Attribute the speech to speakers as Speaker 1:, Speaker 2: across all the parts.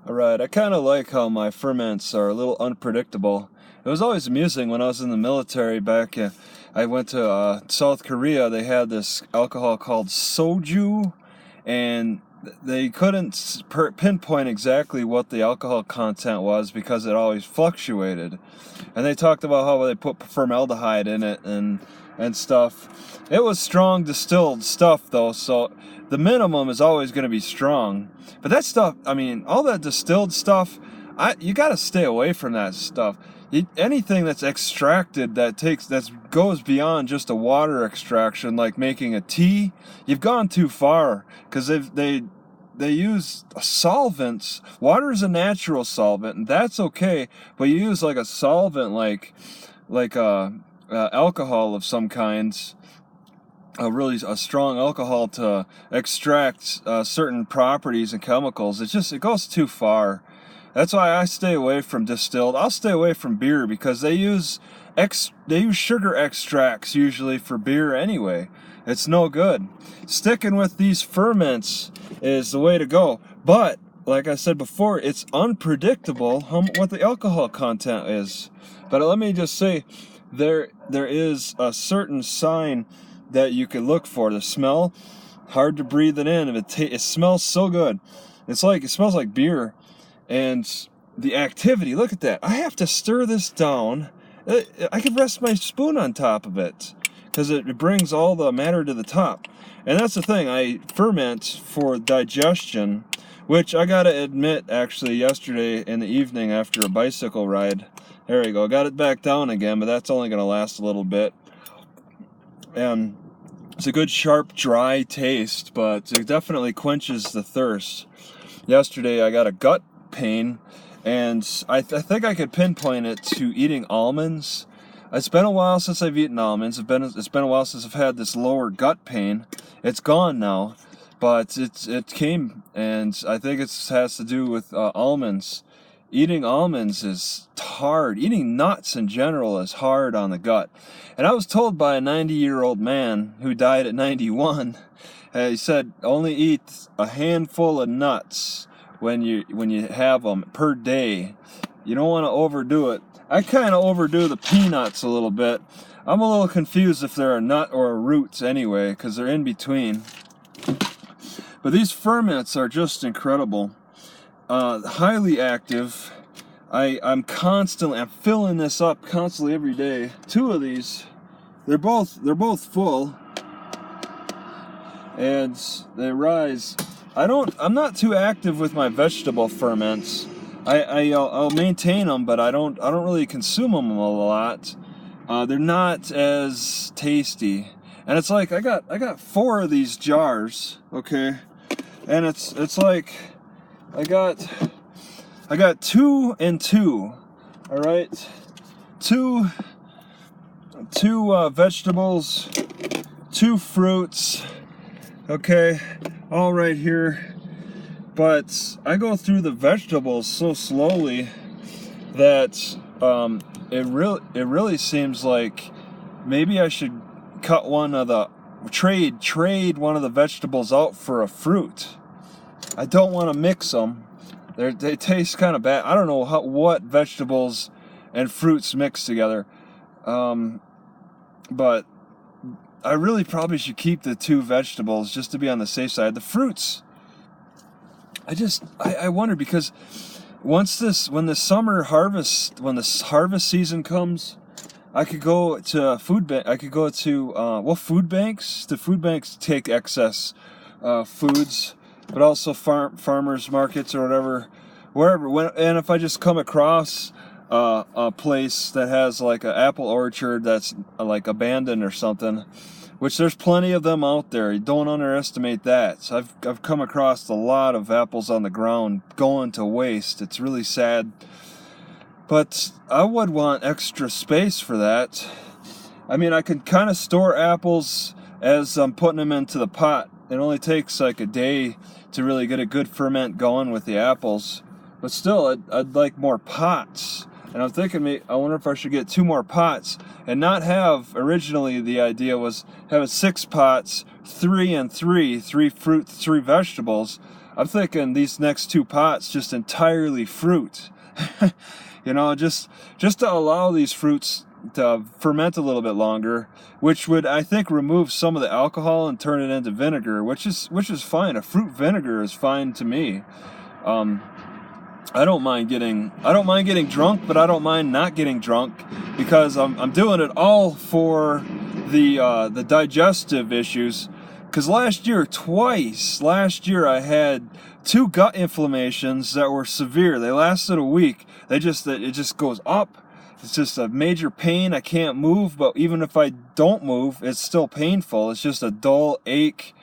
Speaker 1: Alright, I kind of like how my ferments are a little unpredictable. It was always amusing when I was in the military back I went to South Korea. They had this alcohol called soju, and they couldn't pinpoint exactly what the alcohol content was because it always fluctuated. And they talked about how they put formaldehyde in it and stuff. It was strong distilled stuff though, so the minimum is always going to be strong. But that stuff, I mean, all that distilled stuff, you got to stay away from that stuff. Anything that's extracted that goes beyond just a water extraction, like making a tea, you've gone too far, because they use solvents. Water is a natural solvent, and that's okay. But you use like a solvent, like alcohol of some kinds, a strong alcohol to extract certain properties and chemicals. It goes too far. That's why I stay away from distilled. I'll stay away from beer because they use sugar extracts usually for beer anyway. It's no good. Sticking with these ferments is the way to go. But like I said before, it's unpredictable what the alcohol content is. But let me just say, there is a certain sign that you can look for. The smell, hard to breathe it in. It smells so good. It smells like beer. And the activity, look at that. I have to stir this down. I could rest my spoon on top of it because it brings all the matter to the top. And that's the thing. I ferment for digestion, which I gotta admit, actually, yesterday in the evening after a bicycle ride, there we go, got it back down again, but that's only gonna last a little bit. And it's a good, sharp, dry taste, but it definitely quenches the thirst. Yesterday I got a gut pain, and I think I could pinpoint it to eating almonds. It's been a while since I've eaten almonds. It's been a while since I've had this lower gut pain. It's gone now, but it came, and I think it has to do with almonds. Eating almonds is hard. Eating nuts in general is hard on the gut. And I was told by a 90-year-old man who died at 91, he said, only eat a handful of nuts when you have them per day. You don't want to overdo it. I kind of overdo the peanuts a little bit. I'm a little confused if they're a nut or a root anyway, because they're in between. But these ferments are just incredible. Highly active. I'm filling this up constantly every day. Two of these, they're both full, and they rise. I'm not too active with my vegetable ferments. I'll maintain them, but I don't really consume them a lot. They're not as tasty. And it's like I got 4 of these jars, okay? And it's like I got 2 and 2. All right? Two vegetables, 2 fruits. Okay, all right here. But I go through the vegetables so slowly that it really seems like maybe I should cut one of the trade one of the vegetables out for a fruit. I don't want to mix them. They taste kind of bad. I don't know what vegetables and fruits mix together, but I really probably should keep the 2 vegetables just to be on the safe side. The fruits, I wonder, because when the harvest season comes, I could go to food bank. I could go to food banks. The food banks take excess foods, but also farmers markets or wherever. And if I just come across a place that has like an apple orchard that's like abandoned or something, which there's plenty of them out there. You don't underestimate that. So I've come across a lot of apples on the ground going to waste. It's really sad. But I would want extra space for that. I mean, I could kind of store apples as I'm putting them into the pot. It only takes like a day to really get a good ferment going with the apples. But still, I'd like more pots. And I'm thinking, I wonder if I should get 2 more pots and not have, originally the idea was having 6 pots, 3 and 3 fruits, 3 vegetables. I'm thinking these next 2 pots just entirely fruit. You know, just to allow these fruits to ferment a little bit longer, which would, I think, remove some of the alcohol and turn it into vinegar, which is fine. A fruit vinegar is fine to me. I don't mind getting drunk, but I don't mind not getting drunk, because I'm doing it all for the digestive issues. Because last year I had 2 gut inflammations that were severe. They lasted a week. It just goes up. It's just a major pain. I can't move, but even if I don't move, it's still painful. It's just a dull ache.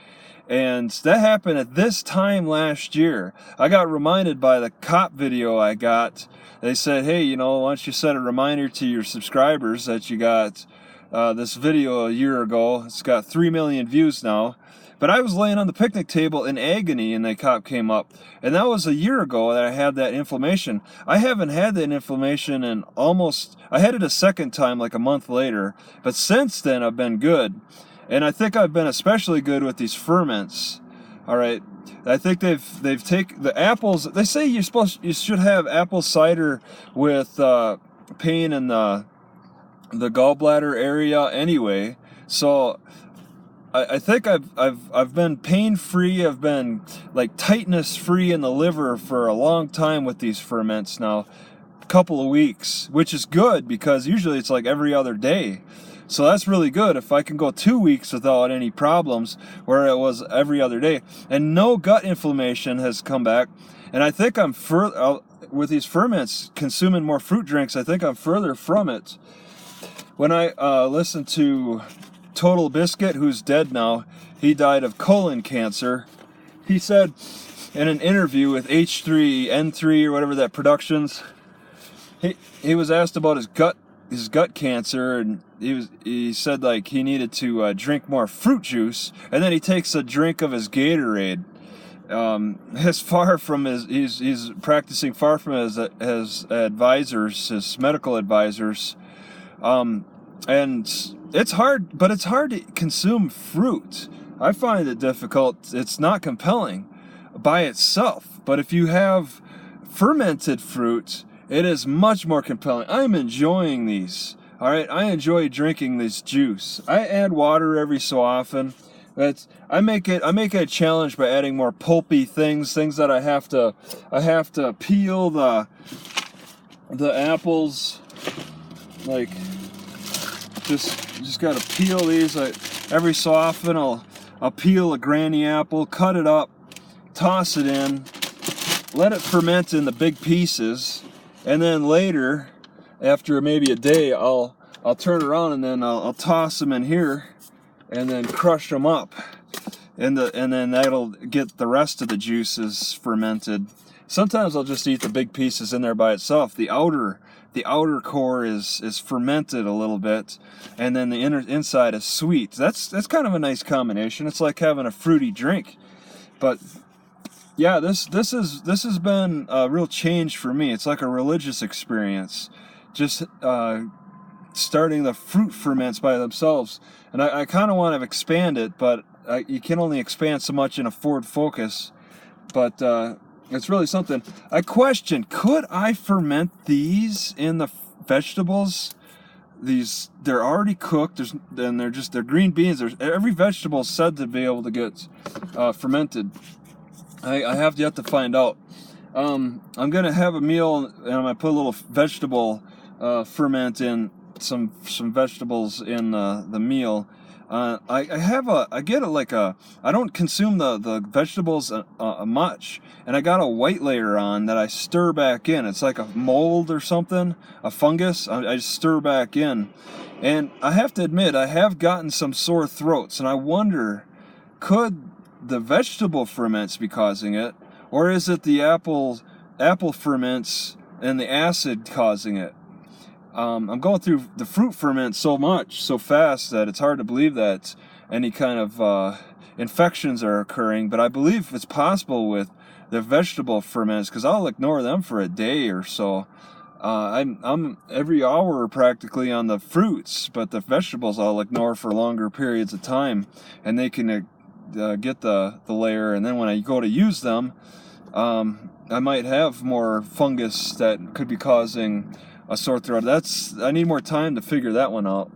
Speaker 1: And that happened at this time last year. I got reminded by the cop video I got. They said, hey, you know, why don't you set a reminder to your subscribers that you got this video a year ago. It's got 3 million views now. But I was laying on the picnic table in agony, and the cop came up. And that was a year ago that I had that inflammation. I haven't had that inflammation in I had it a second time like a month later. But since then, I've been good. And I think I've been especially good with these ferments. All right. I think they've taken the apples. They say you should have apple cider with pain in the gallbladder area anyway. So I think I've been pain free. I've been like tightness free in the liver for a long time with these ferments now, a couple of weeks, which is good because usually it's like every other day. So that's really good if I can go 2 weeks without any problems, where it was every other day. And no gut inflammation has come back. And I think I'm with these ferments, consuming more fruit drinks, I think I'm further from it. When I listened to Total Biscuit, who's dead now, he died of colon cancer. He said in an interview with H3N3 or whatever that Productions, he was asked about his gut cancer, and he said like he needed to drink more fruit juice, and then he takes a drink of his Gatorade. He's practicing far from his advisors, his medical advisors, and it's hard to consume fruit. I find it difficult. It's not compelling by itself, but if you have fermented fruit, it is much more compelling. I'm enjoying these. All right, I enjoy drinking this juice. I add water every so often. I make it a challenge by adding more pulpy things that I have to peel the apples. Like just got to peel these. Every so often I'll peel a granny apple, cut it up, toss it in, let it ferment in the big pieces. And then later, after maybe a day, I'll turn around and then I'll toss them in here, and then crush them up, and then that'll get the rest of the juices fermented. Sometimes I'll just eat the big pieces in there by itself. The outer core is fermented a little bit, and then the inside is sweet. That's kind of a nice combination. It's like having a fruity drink, but. Yeah, this has been a real change for me. It's like a religious experience, just starting the fruit ferments by themselves. And I kind of want to expand it, but you can only expand so much in a Ford Focus. But it's really something. I question, could I ferment these in the vegetables? They're already cooked. They're green beans. Every vegetable is said to be able to get fermented. I have yet to find out. I'm gonna have a meal, and I'm gonna put a little vegetable ferment in some vegetables in the meal. I don't consume the vegetables much, and I got a white layer on that I stir back in. It's like a mold or something, a fungus. I stir back in, and I have to admit I have gotten some sore throats, and I wonder, could the vegetable ferments be causing it, or is it the apple ferments and the acid causing it? I'm going through the fruit ferments so fast that it's hard to believe that any kind of infections are occurring, but I believe it's possible with the vegetable ferments, because I'll ignore them for a day or so. I'm every hour practically on the fruits, but the vegetables I'll ignore for longer periods of time, and they can get the layer, and then when I go to use them, I might have more fungus that could be causing a sore throat. I need more time to figure that one out.